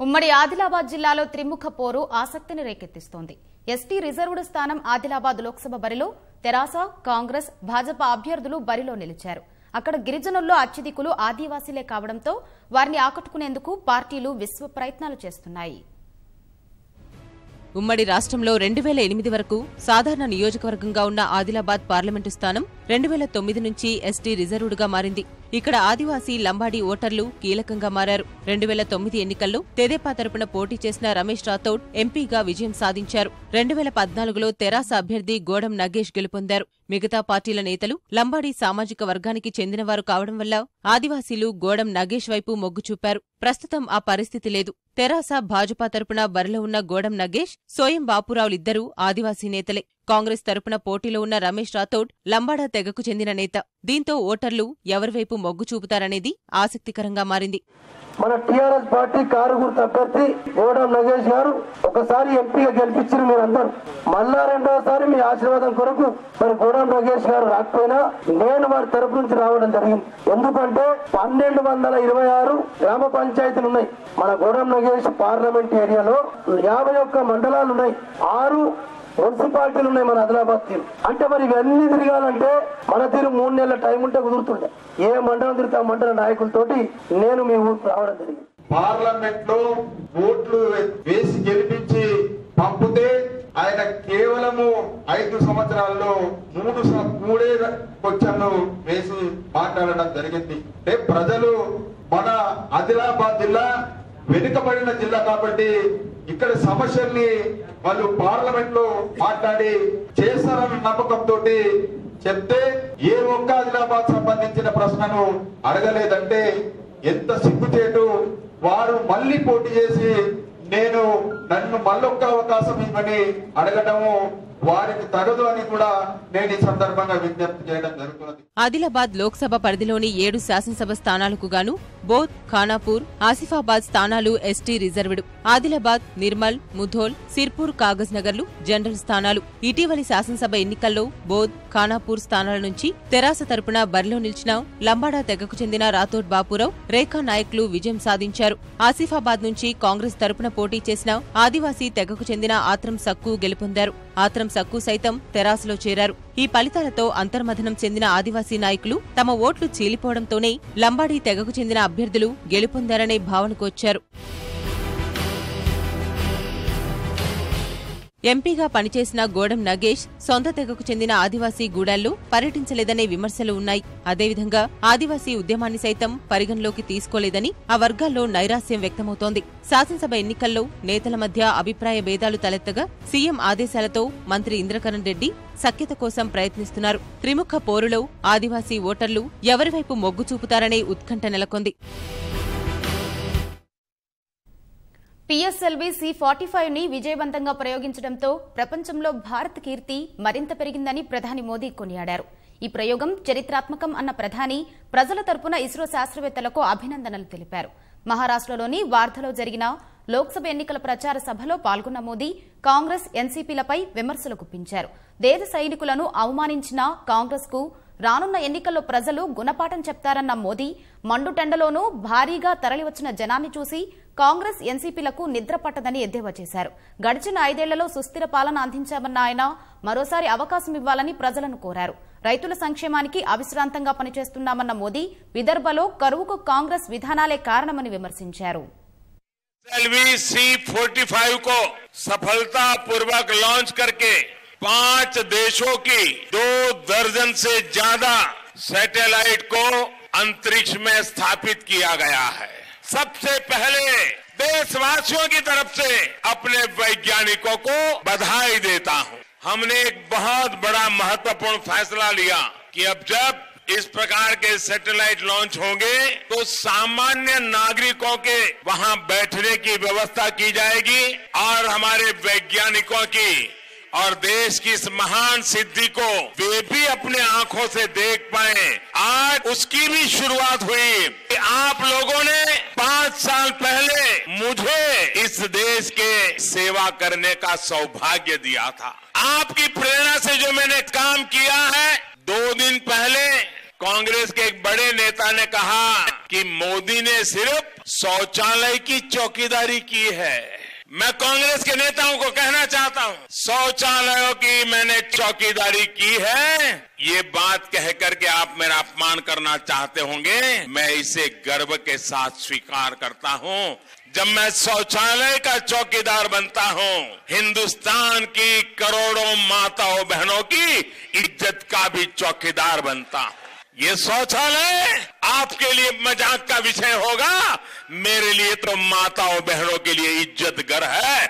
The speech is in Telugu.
ఉమ్మడి ఆదిలాబాద్ జిల్లాలో త్రిముఖ పోరు ఆసక్తిని రేకెత్తిస్తోంది. ఎస్టీ రిజర్వ్డ్ స్థానం ఆదిలాబాద్ లోక్సభ బరిలో తెరాస, కాంగ్రెస్, భాజపా అభ్యర్థులు బరిలో నిలిచారు. అక్కడ గిరిజనుల్లో అత్యధికులు ఆదివాసీలే కావడంతో వారిని ఆకట్టుకునేందుకు పార్టీలు విశ్వ ప్రయత్నాలు చేస్తున్నాయి. ఉమ్మడి రాష్ట్రంలో 2008 వరకు సాధారణ నియోజకవర్గంగా ఉన్న ఆదిలాబాద్ పార్లమెంటు స్థానం 2009 నుంచి ఎస్టీ రిజర్వ్డ్గా మారింది. ఇక్కడ ఆదివాసీ లంబాడీ ఓటర్లు కీలకంగా మారారు. 2009 ఎన్నికల్లో తెదేపా తరపున పోటీ చేసిన రమేష్ రాథోడ్ ఎంపీగా విజయం సాధించారు. 2014లో తెరాస అభ్యర్థి గోడం నగేష్ గెలుపొందారు. మిగతా పార్టీల నేతలు లంబాడీ సామాజిక వర్గానికి చెందినవారు కావడం వల్ల ఆదివాసీలు గోడం నగేష్ వైపు మొగ్గు చూపారు. ప్రస్తుతం ఆ పరిస్థితి లేదు. తెరాస, భాజపా తరపున బరిలో ఉన్న గోడం నగేష్, సోయం బాపురావులిద్దరూ ఆదివాసీ నేతలే. కాంగ్రెస్ తరపున పోటీలో ఉన్న రమేష్ రాథోడ్ లంబాడా తెగకు చెందిన నేత. దీంతో ఓటర్లు ఎవరివైపు మొగ్గు చూపుతారనేది ఆసక్తికరంగా మారింది. మన టీఆర్ఎస్ పార్టీ కారుగుర్తు అభ్యర్థి గోడం నగేష్ గారు ఒకసారి ఎంపీగా గెలిపించారు మీరందరూ. మళ్ళా రెండోసారి మీ ఆశీర్వాదం కొరకు మరి గోడం నగేష్ గారు రాకపోయినా నేను వారి తరపు నుంచి రావడం జరిగింది. ఎందుకంటే 1226 గ్రామ పంచాయతీలు ఉన్నాయి. మన గోడం నగేష్ పార్లమెంట్ ఏరియాలో 51 మండలాలు ఉన్నాయి, 6 మున్సిపాలిటీలు ఉన్నాయి మన ఆదిలాబాద్ తీరు. అంటే మరి ఇవన్నీ తిరగాలంటే మన తీరు 3 నెలల టైం ఉంటే కుదురుతుండే. ఏ మండలం తిరిగితే ఆ మండల నాయకులతోటి నేను మీ ఊరికి రావడం జరిగింది. పార్లమెంట్ లో ఓట్లు వేసి గెలిపించి పంపితే ఆయన కేవలము 5 సంవత్సరాల్లో 3 క్వశ్చన్లు వేసి మాట్లాడడం జరిగింది. అంటే ప్రజలు మన ఆదిలాబాద్ జిల్లా వెనుకబడిన జిల్లా కాబట్టి ఇక్కడ సమస్యల్ని వాళ్ళు పార్లమెంట్ లో మాట్లాడి చేస్తారన్న నమ్మకంతో చెప్తే ఏ ఒక్క ఆదిలాబాద్ సంబంధించిన ప్రశ్నను అడగలేదంటే ఎంత సిగ్గుచేటు. వారు మళ్లీ పోటీ చేసి నన్ను మళ్ళొక్క అవకాశం ఇవ్వని అడగడము వారికి తగదు అని కూడా నేను ఈ సందర్భంగా విజ్ఞప్తి చేయడం జరుగుతున్నది. ఆదిలాబాద్ లోక్సభ పరిధిలోని 7 శాసనసభ స్థానాలకు గాను బోధ్, ఖానాపూర్, ఆసిఫాబాద్ స్థానాలు ఎస్టీ రిజర్వ్డ్. ఆదిలాబాద్, నిర్మల్, ముధోల్, సిర్పూర్, కాగజ్ నగర్లు జనరల్ స్థానాలు. ఇటీవలి శాసనసభ ఎన్నికల్లో బోధ్, ఖానాపూర్ స్థానాల నుంచి తెరాస తరపున బరిలో నిలిచిన లంబాడా తెగకు చెందిన రాథోడ్ బాపురావు, రేఖా నాయక్లు విజయం సాధించారు. ఆసిఫాబాద్ నుంచి కాంగ్రెస్ తరపున పోటీ చేసిన ఆదివాసీ తెగకు చెందిన ఆత్రం సక్కు గెలుపొందారు. ఆత్రం సక్కు సైతం తెరాసలో చేరారు. ఈ ఫలితాలతో అంతర్మథనం చెందిన ఆదివాసీ నాయకులు తమ ఓట్లు చీలిపోవడంతోనే లంబాడీ తెగకు చెందిన అభ్యర్థులు గెలుపొందారనే భావనకు వచ్చారు. ఎంపీగా పనిచేసిన గోడం నగేష్ సొంత తెగకు చెందిన ఆదివాసీ గూడాల్లో పర్యటించలేదనే విమర్శలు ఉన్నాయి. అదేవిధంగా ఆదివాసీ ఉద్యమాన్ని సైతం పరిగణలోకి తీసుకోలేదని ఆ వర్గాల్లో నైరాస్యం వ్యక్తమవుతోంది. శాసనసభ ఎన్నికల్లో నేతల మధ్య అభిప్రాయ భేదాలు తలెత్తగా సీఎం ఆదేశాలతో మంత్రి ఇంద్రకరణ్ రెడ్డి సఖ్యత కోసం ప్రయత్నిస్తున్నారు. త్రిముఖ పోరులో ఆదివాసీ ఓటర్లు ఎవరివైపు మొగ్గు చూపుతారనే ఉత్కంఠ నెలకొంది. PSLV C-45ని విజయవంతంగా ప్రయోగించడంతో ప్రపంచంలో భారత్ కీర్తి మరింత పెరిగిందని ప్రధాని మోదీ కొనియాడారు. ఈ ప్రయోగం చరిత్రాత్మకం అన్న ప్రధాని ప్రజల తరపున ఇస్రో శాస్త్రవేత్తలకు అభినందనలు తెలిపారు. మహారాష్ట్రలోని వార్ధలో జరిగిన లోక్సభ ఎన్నికల ప్రచార సభలో పాల్గొన్న మోదీ కాంగ్రెస్, ఎన్సీపీలపై విమర్శలు గుప్పించారు. దేశ సైనికులను అవమానించిన కాంగ్రెస్ కు రానున్న ఎన్నికల్లో ప్రజలు గుణపాఠం చెప్తారన్న మోదీ మండుటెండలోనూ భారీగా తరలివచ్చిన జనాన్ని చూసి కాంగ్రెస్, ఎన్సీపీలకు నిద్ర పట్టదని ఎద్దేవా చేశారు. గడిచిన 5 ఏళ్లలో సుస్థిర పాలన అందించామన్న ఆయన మరోసారి అవకాశం ఇవ్వాలని ప్రజలను కోరారు. రైతుల సంక్షేమానికి అవిశ్రాంతంగా పనిచేస్తున్నామన్న మోదీ విదర్భలో కరువుకు కాంగ్రెస్ విధానాలే కారణమని విమర్శించారు. C-45 को सफलतापूर्वक लॉन्च करके 5 देशों की 2 दर्जन से ज्यादा सैटेलाइट को अंतरिक्ष में स्थापित किया गया है. सबसे पहले देशवासियों की तरफ से अपने वैज्ञानिकों को बधाई देता हूं. हमने एक बहुत बड़ा महत्वपूर्ण फैसला लिया कि अब जब इस प्रकार के सैटेलाइट लॉन्च होंगे तो सामान्य नागरिकों के वहां बैठने की व्यवस्था की जाएगी और हमारे वैज्ञानिकों की और देश की इस महान सिद्धि को वे भी अपने आंखों से देख पाए. आज उसकी भी शुरुआत हुई. आप लोगों ने 5 साल पहले मुझे इस देश के सेवा करने का सौभाग्य दिया था. आपकी प्रेरणा से जो मैंने काम किया है, 2 दिन पहले कांग्रेस के एक बड़े नेता ने कहा कि मोदी ने सिर्फ शौचालय की चौकीदारी की है। मैं कांग्रेस के नेताओं को कहना चाहता हूं, शौचालयों की मैंने चौकीदारी की है। ये बात कह करके आप मेरा अपमान करना चाहते होंगे, मैं इसे गर्व के साथ स्वीकार करता हूं। जब मैं शौचालय का चौकीदार बनता हूं, हिंदुस्तान की करोड़ों माताओं बहनों की इज्जत का भी चौकीदार बनता हूं। ये शौचालय आपके लिए मजाक का विषय होगा, मेरे लिए तो माताओं बहनों के लिए इज्जत घर है।